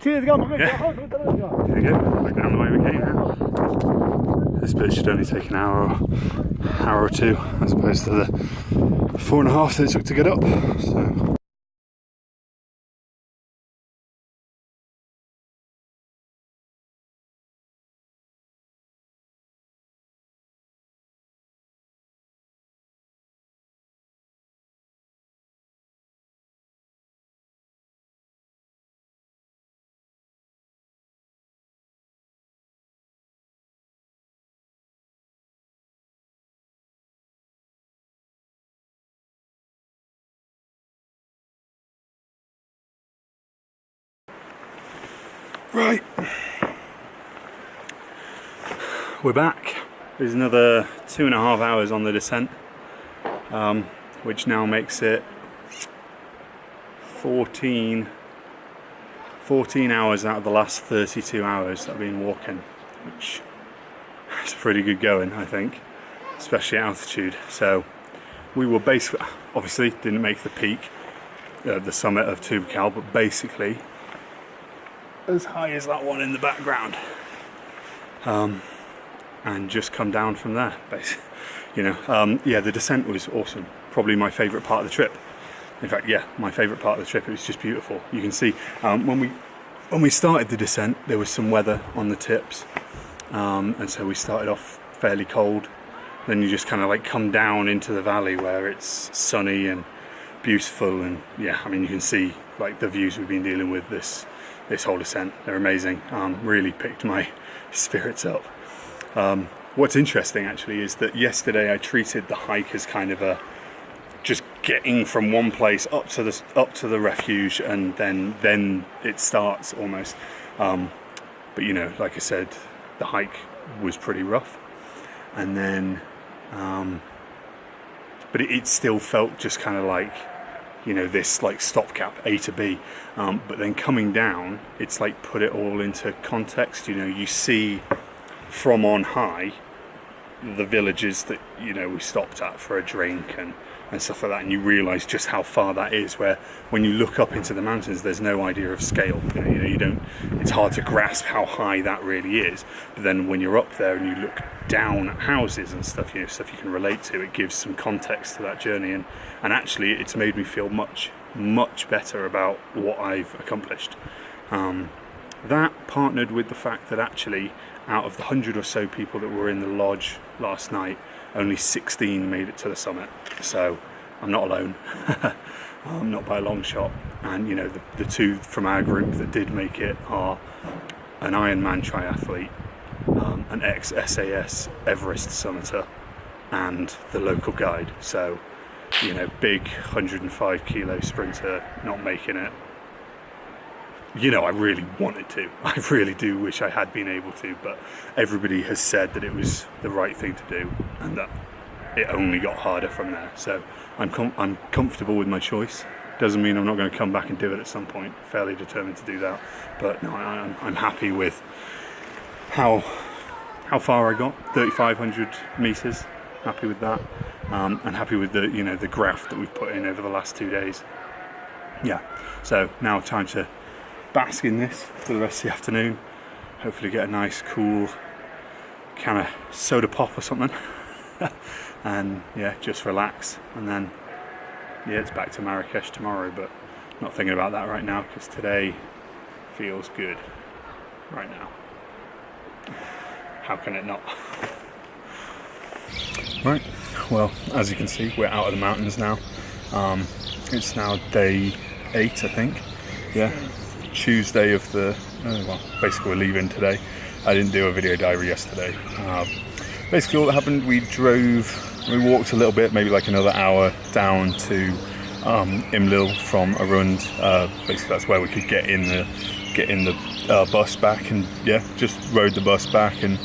Here we go, back down the way we came now. This bit should only take an hour or two, as opposed to the 4.5 that it took to get up. So. Right, we're back. There's another 2.5 hours on the descent, which now makes it 14 hours out of the last 32 hours that I've been walking, which is pretty good going, I think, especially at altitude. So we were basically, obviously didn't make the peak, the summit of Toubkal, but basically as high as that one in the background, and just come down from there, basically. Yeah, the descent was awesome. Probably my favourite part of the trip. In fact, yeah, my favourite part of the trip. It was just beautiful. You can see when we started the descent, there was some weather on the tips, and so we started off fairly cold. Then you just kind of like come down into the valley where it's sunny and beautiful, and yeah, I mean, you can see like the views we've been dealing with this whole descent. They're amazing. Really picked my spirits up. What's interesting actually is that yesterday I treated the hike as kind of a just getting from one place up to the refuge, and then it starts almost. But you know, like I said, the hike was pretty rough, and then but it still felt just kind of like, you know, this like stopgap, A to B, but then coming down, it's like put it all into context. You know, you see from on high the villages that, you know, we stopped at for a drink and stuff like that, and you realise just how far that is, where when you look up into the mountains there's no idea of scale. You don't, it's hard to grasp how high that really is, but then when you're up there and you look down at houses and stuff, you know, stuff you can relate to, it gives some context to that journey, and actually it's made me feel much better about what I've accomplished. That partnered with the fact that actually out of the 100 or so people that were in the lodge last night, only 16 made it to the summit. So I'm not alone, not by a long shot. And you know, the two from our group that did make it are an Ironman triathlete, an ex-SAS Everest summiter, and the local guide. So, you know, big 105 kilo sprinter not making it. You know, I really wanted to. I really do wish I had been able to, but everybody has said that it was the right thing to do, and that it only got harder from there. So I'm comfortable with my choice. Doesn't mean I'm not going to come back and do it at some point. Fairly determined to do that, but no, I'm happy with how far I got. 3,500 meters. Happy with that, and happy with the, you know, the graph that we've put in over the last 2 days. Yeah. So now time to bask in this for the rest of the afternoon. Hopefully get a nice cool kind of soda pop or something and yeah, just relax, and then yeah, it's back to Marrakesh tomorrow, but not thinking about that right now because today feels good right now. How can it not? Right, well, as you can see, we're out of the mountains now. It's now day 8, I think. Yeah, Tuesday of the, well, basically we're leaving today. I didn't do a video diary yesterday. Basically all that happened, we walked a little bit, maybe like another hour down to Imlil from Arund. Basically that's where we could get in the bus back, and yeah, just rode the bus back and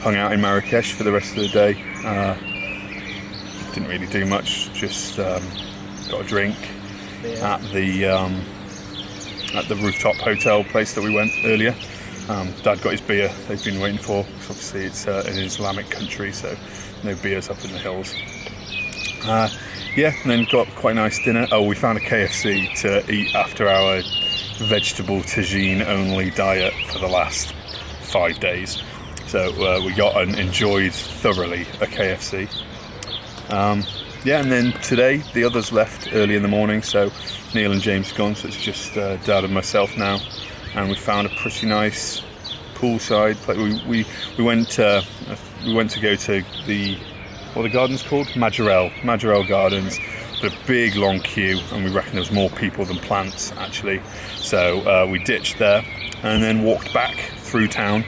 hung out in Marrakesh for the rest of the day. Didn't really do much, just got a drink at the rooftop hotel place that we went earlier. Dad got his beer they've been waiting for, because obviously it's an Islamic country, so no beers up in the hills. Yeah, and then got quite a nice dinner. Oh, we found a KFC to eat after our vegetable tagine only diet for the last 5 days. So we got and enjoyed thoroughly a KFC. Yeah, and then today the others left early in the morning, so Neil and James are gone, so it's just Dad and myself now, and we found a pretty nice poolside place. We went to go to what the garden's called? Majorelle Gardens. A big long queue, and we reckon there was more people than plants actually. So we ditched there and then walked back through town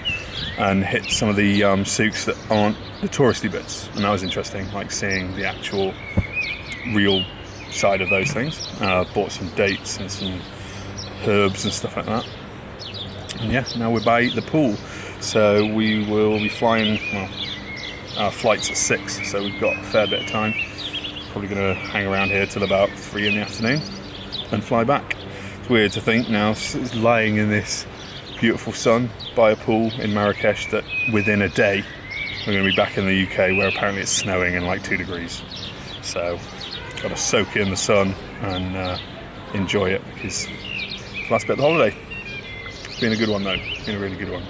and hit some of the souks that aren't the touristy bits, and that was interesting, like seeing the actual real side of those things. Bought some dates and some herbs and stuff like that. And yeah, now we're by the pool, so we will be flying. Well, our flight's at 6, so we've got a fair bit of time. Probably going to hang around here till about 3 in the afternoon and fly back. It's weird to think now, lying in this beautiful sun by a pool in Marrakesh, that within a day we're going to be back in the UK, where apparently it's snowing and like 2 degrees. So got to soak in the sun and enjoy it, because it's the last bit of the holiday. It's been a good one though, it's been a really good one.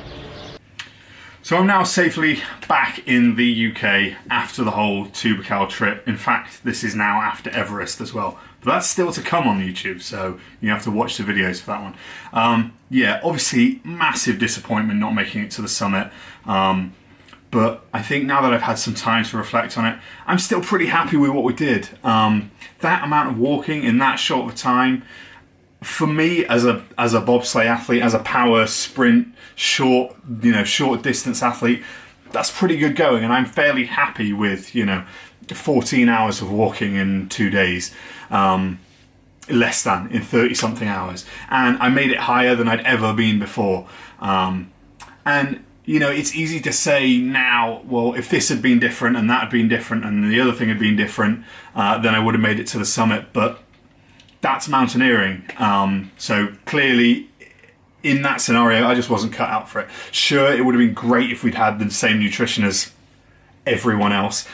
So I'm now safely back in the UK after the whole Toubkal trip. In fact, this is now after Everest as well. But that's still to come on YouTube, so you have to watch the videos for that one. Yeah, obviously massive disappointment not making it to the summit. But I think now that I've had some time to reflect on it, I'm still pretty happy with what we did. That amount of walking in that short of a time, for me as a bobsleigh athlete, as a power sprint short distance athlete, that's pretty good going, and I'm fairly happy with 14 hours of walking in 2 days, less than in 30 something hours, and I made it higher than I'd ever been before. And it's easy to say now, well, if this had been different and that had been different and the other thing had been different, then I would have made it to the summit. But that's mountaineering. So clearly, in that scenario, I just wasn't cut out for it. Sure, it would have been great if we'd had the same nutrition as everyone else,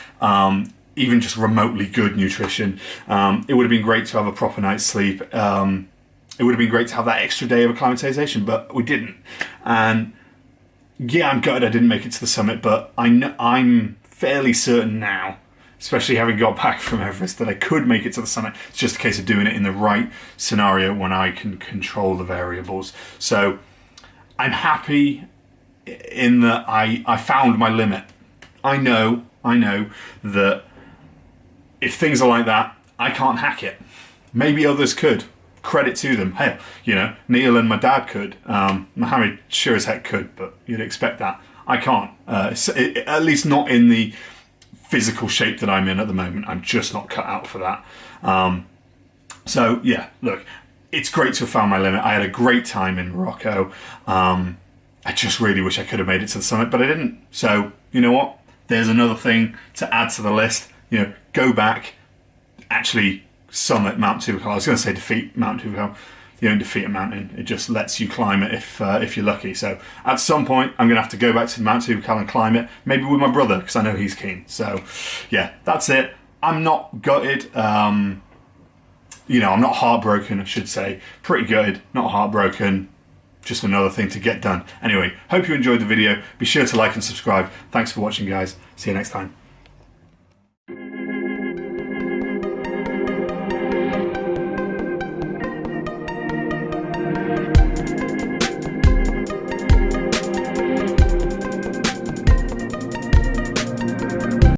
even just remotely good nutrition. It would have been great to have a proper night's sleep. It would have been great to have that extra day of acclimatization, but we didn't. And yeah, I'm gutted I didn't make it to the summit, but I'm fairly certain now, especially having got back from Everest, that I could make it to the summit. It's just a case of doing it in the right scenario when I can control the variables. So I'm happy in that I found my limit. I know that if things are like that, I can't hack it.Maybe others could. Credit to them. Hey, Neil and my dad could. Mohammed sure as heck could, but you'd expect that. I can't. At least not in the physical shape that I'm in at the moment. I'm just not cut out for that. So yeah, look, it's great to have found my limit. I had a great time in Morocco. I just really wish I could have made it to the summit, but I didn't. So you know what? There's another thing to add to the list. Go back, actually summit Mount Toubkal. I was going to say defeat Mount Toubkal. You don't defeat a mountain. It just lets you climb it if you're lucky. So at some point, I'm going to have to go back to Mount Toubkal and climb it, maybe with my brother, because I know he's keen. So yeah, that's it. I'm not gutted. I'm not heartbroken, I should say. Pretty gutted, not heartbroken. Just another thing to get done. Anyway, hope you enjoyed the video. Be sure to like and subscribe. Thanks for watching, guys. See you next time.